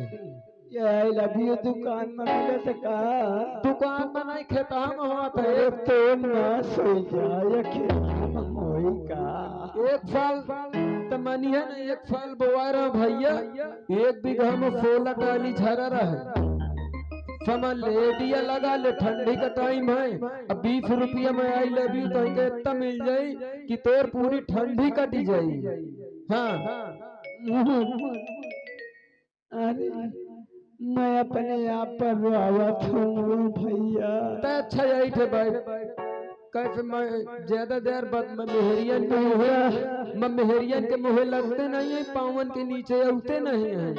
ये आई लव यू दुकान में मिले तो कहा दुकान में नहीं खेता हम हुआ था अरे तो ना सोई जाए खेत मोई का एक साल तो मनी है ना एक साल बोआ रहा भैया 1 बीघा में 16 टाली झरा रहा समझ ले दिया लगा ले ठंडी का टाइम है अब 20 रुपया में आई लव यू तो इतना मिल जाई कि तोर पूरी ठंडी कटी जाई हाँ अरे मैं अपने आप पर रोवत हूँ भैया तो अच्छा यही थे भाई कैसे मैं ज्यादा देर बाद मैं मेहरियन के मुहे लगते नहीं है पावन के नीचे उठते नहीं है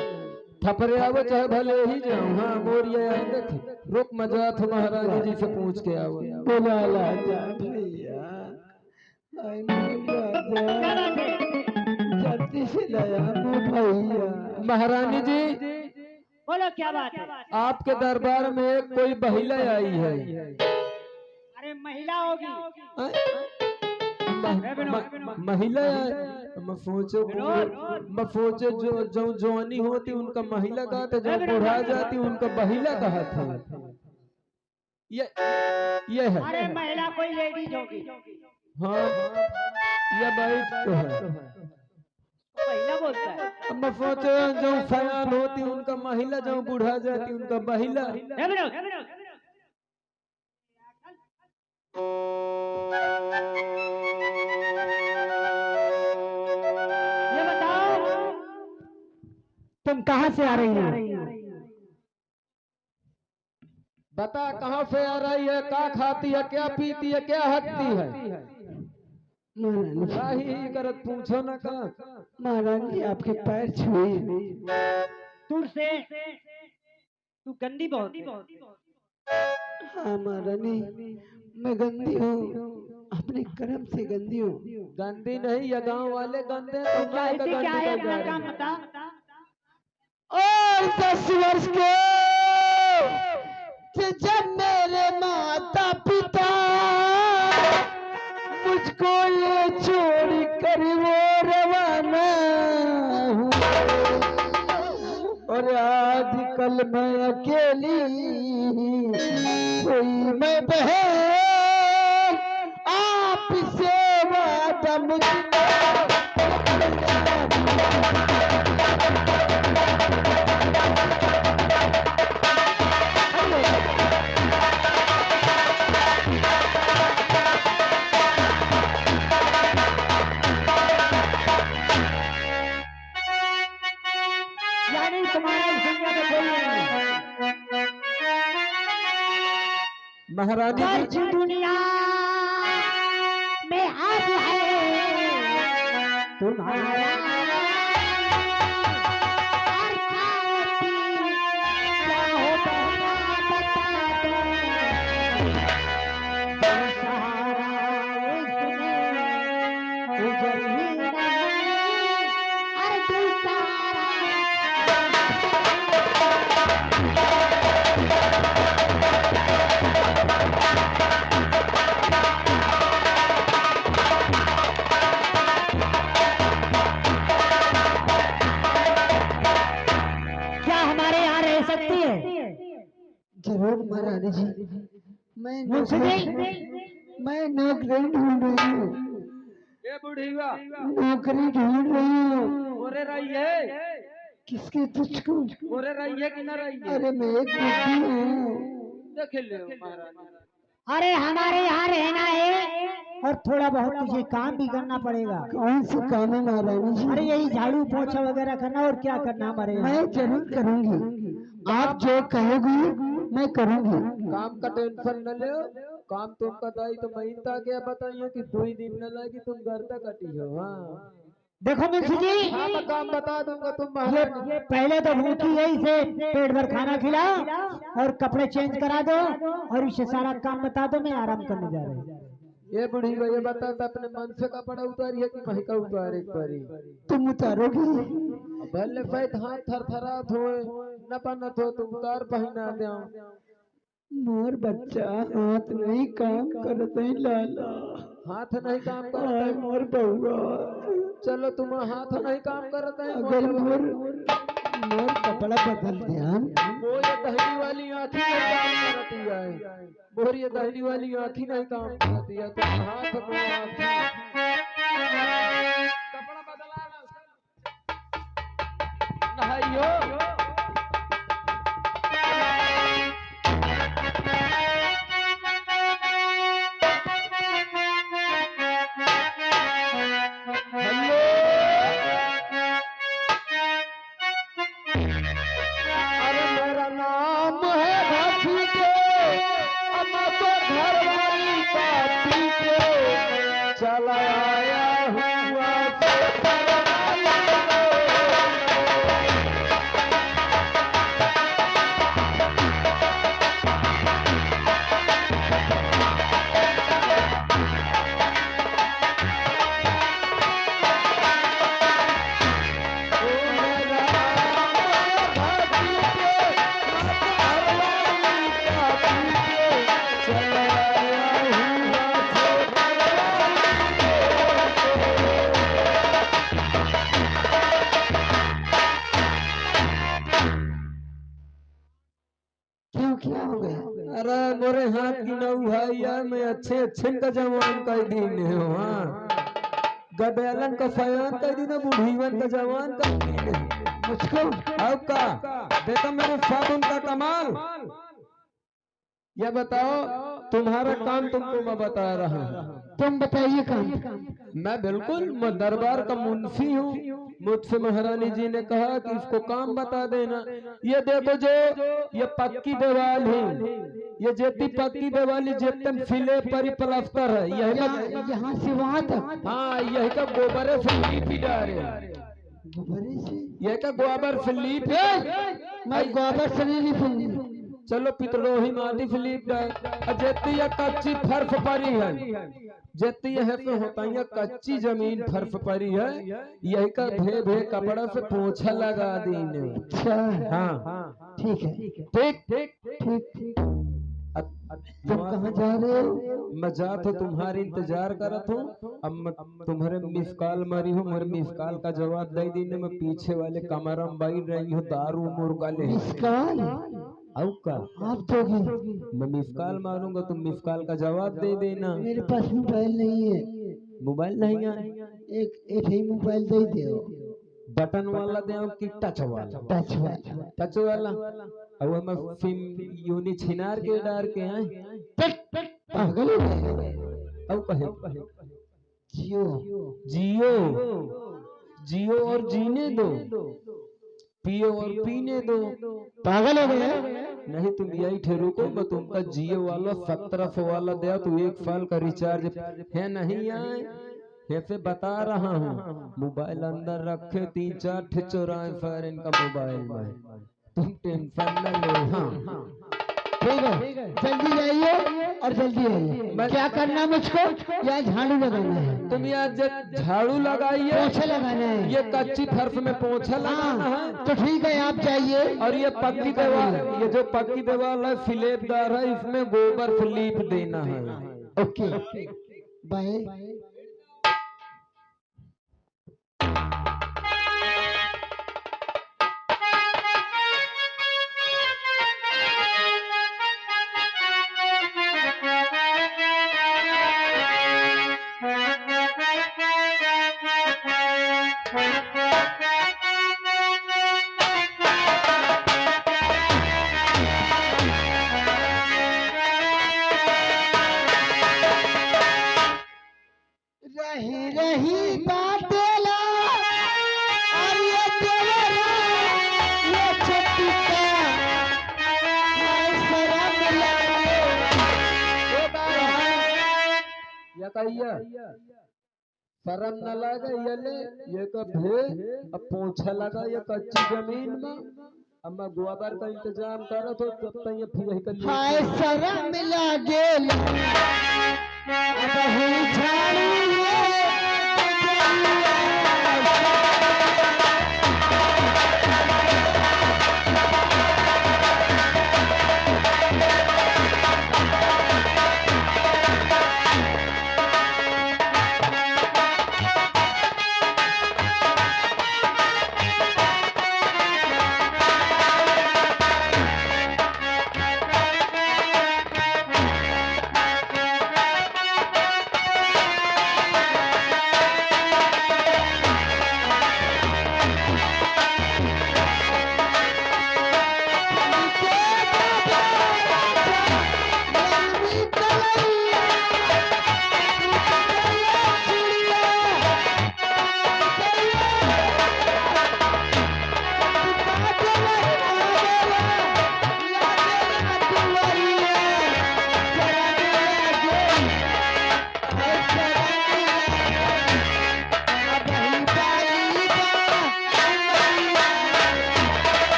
थपरे आवो चाहे भले ही जाऊं हाँ मोरिया आएंगे थे रुक मजा था महारानी जी से पूछ के आवो बुला ला जा भैया आई मेरा जल्दी से लाया भैया महारानी जी बोलो क्या बात है? आपके दरबार में एक कोई महिला आई है अरे महिला होगी। महिला मैं सोचे जो जवानी होती उनका महिला कहा था जो बुढ़ा जाती उनका महिला कहा था ये है अरे महिला कोई लेडीज होगी। हाँ ये बाइट तो है महिला बोलता है। मैं सोचे जो सयान होती उनका महिला जो बुढ़ा जाती उनका महिला ये बताओ तुम कहाँ से आ रही हो? बता कहाँ से आ रही है क्या खाती है क्या पीती है क्या हकती है ही करत पूछो ना का महारानी आपके पैर छुए दूर से तू गंदी बहुत है। हाँ महारानी मैं गंदी हूँ अपने कर्म से गंदी हूँ गंदी नहीं ये गांव वाले गंदे तो क्या मैं का क्या है गंदी अपना कर काम बता। और 10 वर्ष के जब मेरे माता पिता मुझको ये छोड़ कर वो रवाना और आज कल मैं अकेली कोई मैं बहन आप से वादा मुझको महारानी जी दुनिया में अब है तुम्हारा जरूर महारानी जी मैं नौकरी ढूंढ रही हूँ ये बुढ़ीवा नौकरी ढूंढ रही हूँ ओरे रही है किसके तुझको ओरे रही है कि ना रही है अरे मैं एक बुद्धि हूँ देख ले महारानी अरे हमारे यहाँ रहना है और थोड़ा बहुत तुझे काम भी करना पड़ेगा। कौन से काम है महारानी जी अरे यही झाड़ू पोछा वगैरह करना और क्या करना हमारे यहाँ। मैं जरूर करूंगी आप जो कहोगी मैं करूंगी काम का टेंशन न ले काम तुम बताई तो मैं तो क्या बताइए कि 2 दिन न लगी तुम घर तक कटी हो हाँ देखो मुंशी जी, हाँ मैं काम बता दूंगा तुम महारानी। ये पहले तो भूखी है, इसे पेट भर खाना खिलाओ और कपड़े चेंज करा दो और इसे सारा काम बता दो, मैं आराम करने जा रहा हूँ। ये बुढ़ी भैया बता तो अपने मन से कपड़ा उतारी है कि महका उतार एक बारी। तुम उतारोगी? भले भाई हाथ थरथरात हो न बनत हो तो उतार पहना दे। मोर बच्चा हाथ नहीं काम करते लाला। हाथ नहीं काम आय करते। मोर बउआ, चलो तुम हाथ नहीं काम करते हैं। अगर मोर मोर कपड़ा बदल ध्यान। वो ये दहली वाली आँखी नहीं काम करती है। मोर ये दहली वाली आँखी नहीं काम करती है। तुम हाथ को आँखी कपड़ा बदला नहाइयो। अरे मेरा नाम है भाभी के, अब मैं तो घर वाली पार्टी के चला आया हुआ क्यों क्या हो गया? अरे मोरे हाथ की नऊ है यार, मैं अच्छे अच्छे का जवान कर दिन है। हाँ गडेलन का सयान कर दिन, बूढ़ीवन का जवान कर दिन। मुझको अब का देखो मेरे साबुन का कमाल। ये बताओ तुम्हारा काम तुमको मैं बता रहा हूँ। तुम बताइए काम। मैं बिल्कुल मैं दरबार का मुंशी हूँ। मुझसे महारानी जी ने कहा कि इसको काम बता देना। ये देखो जो ये पक्की दीवार है, ये जेती पक्की दीवार जेतन फिले परी प्लास्टर है। यहाँ से वहाँ तक? हाँ यही का गोबर से लीप ही डाले। गोबरे से? यह का गोबर से लीप है। मैं गोबर से नहीं लिखूंगी। चलो पितरोही माटी से लीप डाल। जेती ये कच्ची फर्श परी है, जेती है तो होता है कच्ची जमीन फर्श परी है। यही का भे भे कपड़ा से पोछा लगा दीने। अच्छा हाँ ठीक है। ठीक ठीक ठीक ठीक। तुम कहाँ जा रहे हो? मैं जा तो तुम्हारी इंतजार करत हूँ। अब मैं तुम्हारे मिस कॉल मारी हूँ, मेरे मिस कॉल का जवाब दे दीने। मैं पीछे वाले कमरा में बैठ रही हूँ, दारू मुर्गा ले। मिस कॉल औ का आप दोगे? मैं मिस कॉल मारूंगा, तुम मिस कॉल का जवाब दे देना। मेरे पास मोबाइल नहीं है। मोबाइल नहीं है? एक ही मोबाइल दे दो। बटन वाला दे कि टच वाला? टच वाला। टच वाला। अब हम फिल्म यूनी छिनार के डार के हैं। पागल हो गए? अब कहे जियो। जियो जियो और जीने दो, पियो और पीने दो। पागल हो गए? नहीं तुम यही ठहरू को, मैं तुमका जियो वाला 1700 वाला दे तो 1 साल का रिचार्ज है नहीं आए। ऐसे बता रहा हूँ। मोबाइल अंदर रखे 3-4 चौराहे पर इनका मोबाइल में। तुम टेंशन न लो। हाँ ठीक है, जल्दी जाइए और जल्दी आइए। क्या करना मुझको? या झाड़ू लगाना है? तुम यहाँ झाड़ू लगाइए, पोछा लगाना है। ये कच्ची फर्श में पोछा लगाना है। तो ठीक है आप जाइए। और ये पक्की दीवार, ये जो पक्की दीवार है स्लेबदार है, इसमें गोबर स्लीप देना है। Okay bye. रही रही बातेला और ये देवरा, ये छत्ती का हाय शरम लगे। या कहिए शर्म न लगा ये ले ये का भे अब पोछा लगा ये कच्ची जमीन में अब मैं गोबर का इंतजाम करो तो तब तक ये फिर कर हाय शरम लागेल अब ही झाड़ू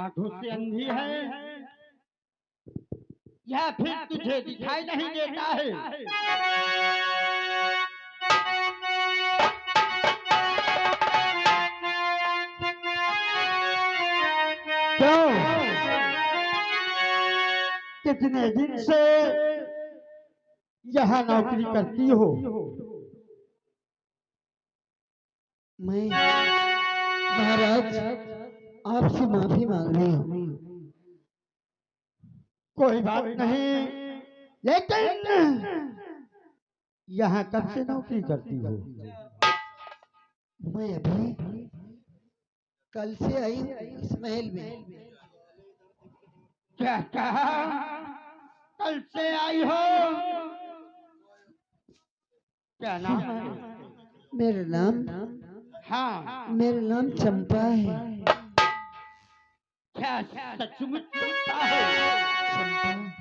आंखों से अंधी है या फिर तुझे दिखाई नहीं देता है? क्यों? कितने दिन से यहाँ नौकरी करती हो? मैं महाराज आपसे माफी मांग रही हूँ। कोई बात नहीं, लेकिन यहाँ कब से नौकरी करती हो? मैं अभी कल से आई हूँ इस महल में। क्या कहा? कल से आई हो? क्या नाम है? मेरा नाम हाँ, मेरा नाम चंपा है। क्या सचमुच चलता है? चंपा